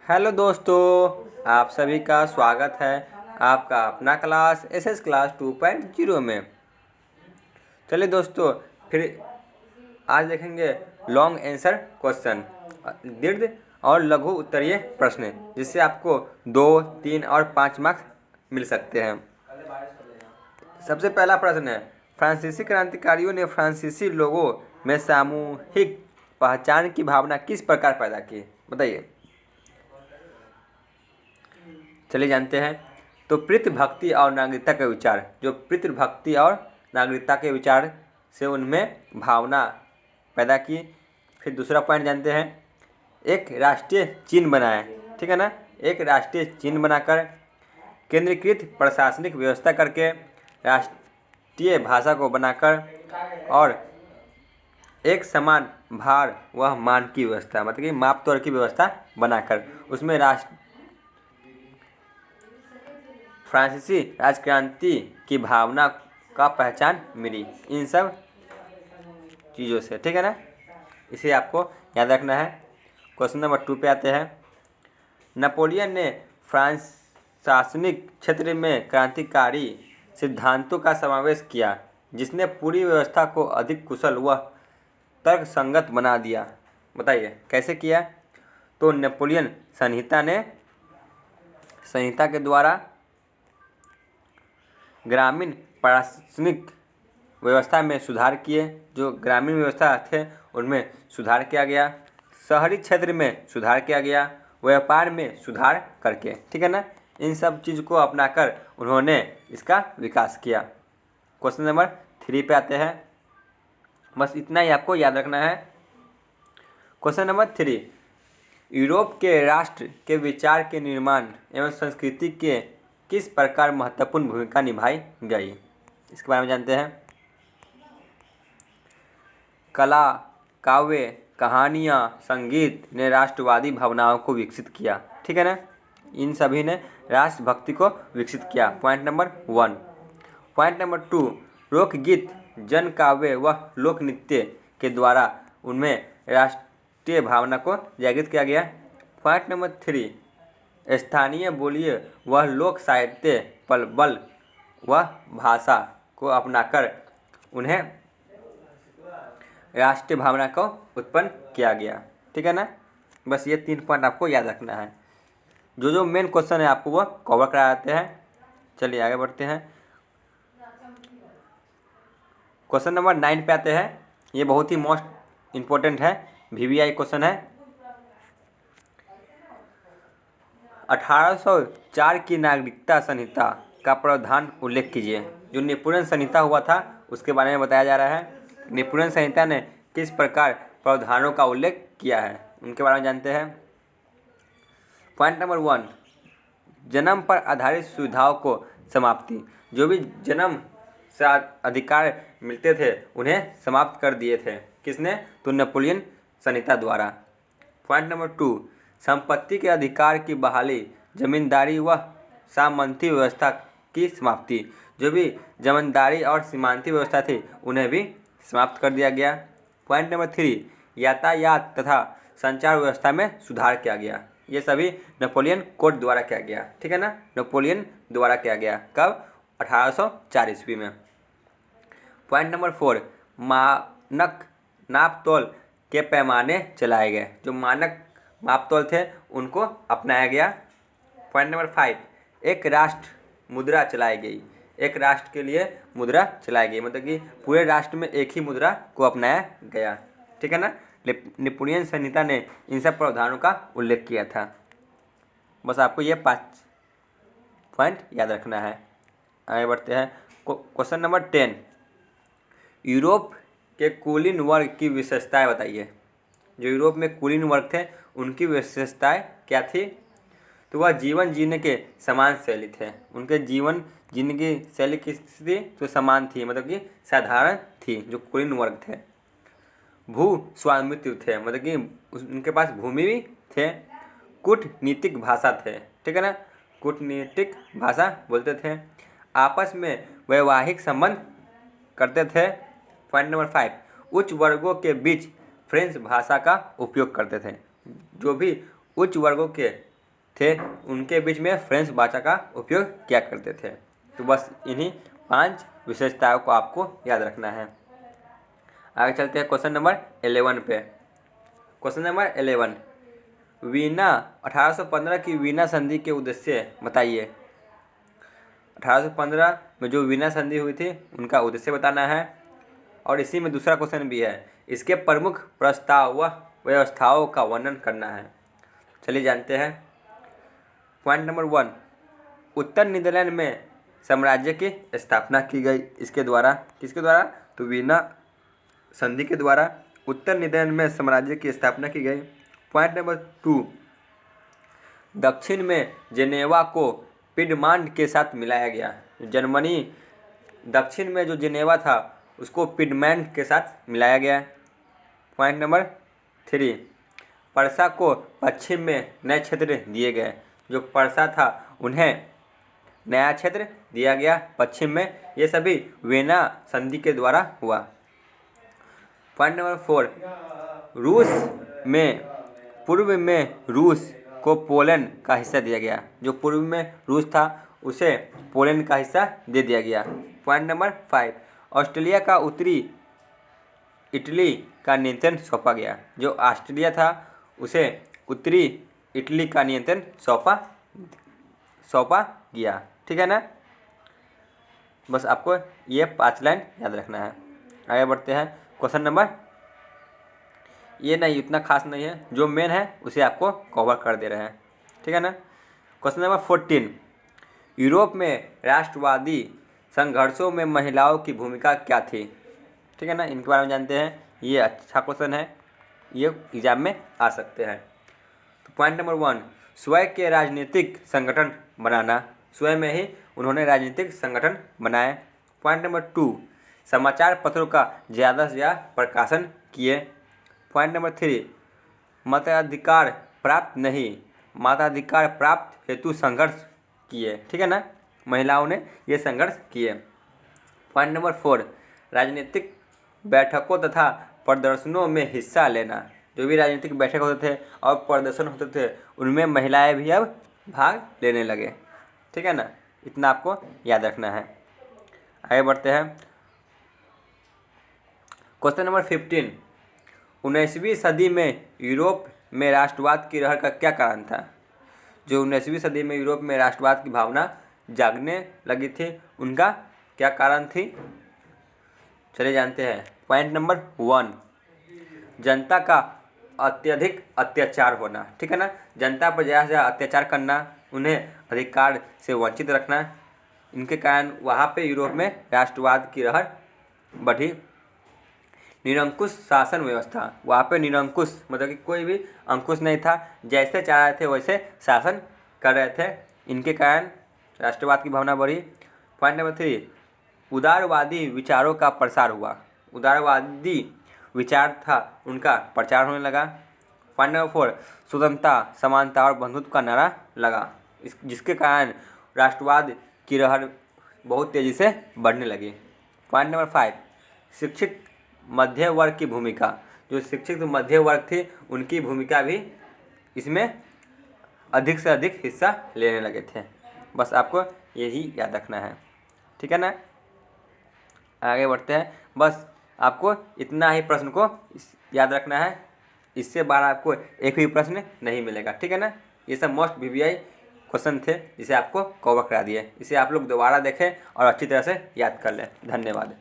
Hello दोस्तों, आप सभी का स्वागत है आपका अपना क्लास एसएस क्लास 2.0 में। चलिए दोस्तों, फिर आज देखेंगे लॉन्ग आंसर क्वेश्चन, दीर्घ और लघु उत्तरीय प्रश्न, जिससे आपको 2, 3 और 5 मार्क्स मिल सकते हैं। सबसे पहला प्रश्न है, फ्रांसीसी क्रांतिकारियों ने फ्रांसीसी लोगों में सामूहिक पहचान की भावना किस प्रकार पैदा की? बताइए। चलिए जानते हैं। तो पितृभक्ति और नागरिकता के विचार, जो पितृभक्ति और नागरिकता के विचार से उनमें भावना पैदा की। फिर दूसरा पॉइंट जानते हैं, एक राष्ट्रीय चिन्ह बनाए, ठीक है ना। एक राष्ट्रीय चिन्ह बनाकर केंद्रीकृत प्रशासनिक व्यवस्था करके राष्ट्रीय भाषा को बनाकर और एक समान भार व मान की व्यवस्था, मतलब कि माप तौर की व्यवस्था बनाकर उसमें फ्रांसीसी राजक्रांति की भावना का पहचान मिली, इन सब चीज़ों से, ठीक है ना। इसे आपको याद रखना है। क्वेश्चन नंबर 2 पे आते हैं। नेपोलियन ने फ्रांस शासनिक क्षेत्र में क्रांतिकारी सिद्धांतों का समावेश किया, जिसने पूरी व्यवस्था को अधिक कुशल व तर्कसंगत बना दिया। बताइए कैसे किया? तो नेपोलियन संहिता के द्वारा ग्रामीण प्रशासनिक व्यवस्था में सुधार किए, जो ग्रामीण व्यवस्था थे उनमें सुधार किया गया, शहरी क्षेत्र में सुधार किया गया, व्यापार में सुधार करके, ठीक है ना। इन सब चीज़ को अपनाकर उन्होंने इसका विकास किया। क्वेश्चन नंबर 3 पे आते हैं। बस इतना ही आपको याद रखना है। क्वेश्चन नंबर 3, यूरोप के राष्ट्र के विचार के निर्माण एवं संस्कृति के किस प्रकार महत्वपूर्ण भूमिका निभाई गई? इसके बारे में जानते हैं। कला, काव्य, कहानियाँ, संगीत ने राष्ट्रवादी भावनाओं को विकसित किया, ठीक है ना। इन सभी ने राष्ट्रभक्ति को विकसित किया। Point number 1। पॉइंट नंबर 2, लोकगीत, जन काव्य व लोक नृत्य के द्वारा उनमें राष्ट्रीय भावना को जागृत किया गया। पॉइंट नंबर 3, स्थानीय बोलियों व लोक साहित्य पर बल व भाषा को अपनाकर उन्हें राष्ट्रीय भावना को उत्पन्न किया गया, ठीक है ना। बस ये 3 पॉइंट आपको याद रखना है। जो मेन क्वेश्चन है आपको वो कवर कराते हैं। चलिए आगे बढ़ते हैं। क्वेश्चन नंबर 9 पे आते हैं। ये बहुत ही मोस्ट इम्पोर्टेंट है, VVI क्वेश्चन है। 1804 की नागरिकता संहिता का प्रावधान उल्लेख कीजिए। जो नेपोलियन संहिता हुआ था उसके बारे में बताया जा रहा है। नेपोलियन संहिता ने किस प्रकार प्रावधानों का उल्लेख किया है, उनके बारे में जानते हैं। पॉइंट नंबर 1, जन्म पर आधारित सुविधाओं को समाप्ति। जो भी जन्म से अधिकार मिलते थे उन्हें समाप्त कर दिए थे। किसने? तो नेपोलियन संहिता द्वारा। पॉइंट नंबर 2, संपत्ति के अधिकार की बहाली, जमींदारी व सामंती व्यवस्था की समाप्ति। जो भी जमींदारी और सीमांती व्यवस्था थी उन्हें भी समाप्त कर दिया गया। पॉइंट नंबर 3, यातायात तथा संचार व्यवस्था में सुधार किया गया। ये सभी नेपोलियन कोड द्वारा किया गया, ठीक है ना। नेपोलियन द्वारा किया गया। कब? 1804 ईस्वी में। पॉइंट नंबर 4, मानक नाप तोल के पैमाने चलाए गए। जो मानक माप तोल थे उनको अपनाया गया। पॉइंट नंबर 5, एक राष्ट्र मुद्रा चलाई गई। एक राष्ट्र के लिए मुद्रा चलाई गई, मतलब कि पूरे राष्ट्र में एक ही मुद्रा को अपनाया गया, ठीक है ना। नेपोलियन संहिता ने इन सब प्रावधानों का उल्लेख किया था। बस आपको ये 5 पॉइंट याद रखना है। आगे बढ़ते हैं। क्वेश्चन नंबर 10, यूरोप के कुलीन वर्ग की विशेषताएं बताइए। जो यूरोप में कुलीन वर्ग थे उनकी विशेषताएं क्या थी? तो वह जीवन जीने के समान शैली थे। उनके जीवन जीने की शैली किस थी? तो समान थी, मतलब कि साधारण थी। जो कुलीन वर्ग थे, भू स्वामित्व थे, मतलब कि उनके पास भूमि भी थे। कूटनीतिक भाषा थे, ठीक है ना। कूटनीतिक भाषा बोलते थे। आपस में वैवाहिक संबंध करते थे। पॉइंट नंबर 5, उच्च वर्गों के बीच फ्रेंच भाषा का उपयोग करते थे। जो भी उच्च वर्गों के थे उनके बीच में फ्रेंच भाषा का उपयोग किया करते थे। तो बस इन्हीं 5 विशेषताओं को आपको याद रखना है। आगे चलते हैं क्वेश्चन नंबर 11 पे। क्वेश्चन नंबर 11, वीना 1815 की वीना संधि के उद्देश्य बताइए। 1815 में जो वीना संधि हुई थी उनका उद्देश्य बताना है। और इसी में दूसरा क्वेश्चन भी है, इसके प्रमुख प्रस्ताव व व्यवस्थाओं का वर्णन करना है। चलिए जानते हैं। पॉइंट नंबर 1, उत्तर नीदरलैंड में साम्राज्य की स्थापना की गई इसके द्वारा। किसके द्वारा? तो वीना संधि के द्वारा उत्तर नीदरलैंड में साम्राज्य की स्थापना की गई। पॉइंट नंबर 2, दक्षिण में जेनेवा को पिडमांट के साथ मिलाया गया। जर्मनी दक्षिण में जो जेनेवा था उसको पिडमांट के साथ मिलाया गया। पॉइंट नंबर 3, पर्सा को पश्चिम में नए क्षेत्र दिए गए। जो पर्सा था उन्हें नया क्षेत्र दिया गया पश्चिम में। ये सभी वीना संधि के द्वारा हुआ। पॉइंट नंबर 4, रूस में पूर्व में रूस को पोलैंड का हिस्सा दिया गया। जो पूर्व में रूस था उसे पोलैंड का हिस्सा दे दिया गया। पॉइंट नंबर 5, ऑस्ट्रेलिया का उत्तरी इटली का नियंत्रण सौंपा गया। जो ऑस्ट्रेलिया था उसे उत्तरी इटली का नियंत्रण सौंपा गया। ठीक है ना। बस आपको ये 5 लाइन याद रखना है। आगे बढ़ते हैं। क्वेश्चन नंबर, ये नहीं इतना खास नहीं है, जो मेन है उसे आपको कवर कर दे रहे हैं। ठीक है ना। क्वेश्चन नंबर 14, यूरोप में राष्ट्रवादी संघर्षों में महिलाओं की भूमिका क्या थी। ठीक है ना। इनके बारे में जानते हैं। ये अच्छा क्वेश्चन है, ये एग्जाम में आ सकते हैं। तो पॉइंट नंबर 1, स्वयं के राजनीतिक संगठन बनाना। स्वयं में ही उन्होंने राजनीतिक संगठन बनाए। पॉइंट नंबर 2, समाचार पत्रों का ज़्यादा से ज़्यादा प्रकाशन किए। पॉइंट नंबर 3, मताधिकार प्राप्त हेतु संघर्ष किए। ठीक है ना। महिलाओं ने ये संघर्ष किए। पॉइंट नंबर 4, राजनीतिक बैठकों तथा प्रदर्शनों में हिस्सा लेना। जो भी राजनीतिक बैठक होते थे और प्रदर्शन होते थे उनमें महिलाएं भी अब भाग लेने लगे। ठीक है ना। इतना आपको याद रखना है। आगे बढ़ते हैं। क्वेश्चन नंबर 15, 19वीं सदी में यूरोप में राष्ट्रवाद की लहर का क्या कारण था। जो 19वीं सदी में यूरोप में राष्ट्रवाद की भावना जागने लगी थी उनका क्या कारण थी। चलिए जानते हैं। पॉइंट नंबर 1, जनता का अत्यधिक अत्याचार होना। ठीक है ना। जनता पर ज़्यादा से ज़्यादा अत्याचार करना, उन्हें अधिकार से वंचित रखना, इनके कारण वहाँ पे यूरोप में राष्ट्रवाद की लहर बढ़ी। निरंकुश शासन व्यवस्था, वहाँ पे निरंकुश मतलब कि कोई भी अंकुश नहीं था, जैसे चाह रहे थे वैसे शासन कर रहे थे, इनके कारण राष्ट्रवाद की भावना बढ़ी। पॉइंट नंबर 3, उदारवादी विचारों का प्रसार हुआ। उदारवादी विचार था उनका प्रचार होने लगा। पॉइंट नंबर 4, स्वतंत्रता, समानता और बंधुत्व का नारा लगा, जिसके कारण राष्ट्रवाद की लहर बहुत तेज़ी से बढ़ने लगी। पॉइंट नंबर 5, शिक्षित मध्य वर्ग की भूमिका। जो शिक्षित मध्य वर्ग थी उनकी भूमिका भी इसमें अधिक से अधिक हिस्सा लेने लगे थे। बस आपको यही याद रखना है। ठीक है ना। आगे बढ़ते हैं। बस आपको इतना ही प्रश्न को याद रखना है, इससे बाहर आपको एक भी प्रश्न नहीं मिलेगा। ठीक है ना। ये सब मोस्ट VVI क्वेश्चन थे जिसे आपको कवर करा दिए। इसे आप लोग दोबारा देखें और अच्छी तरह से याद कर लें। धन्यवाद।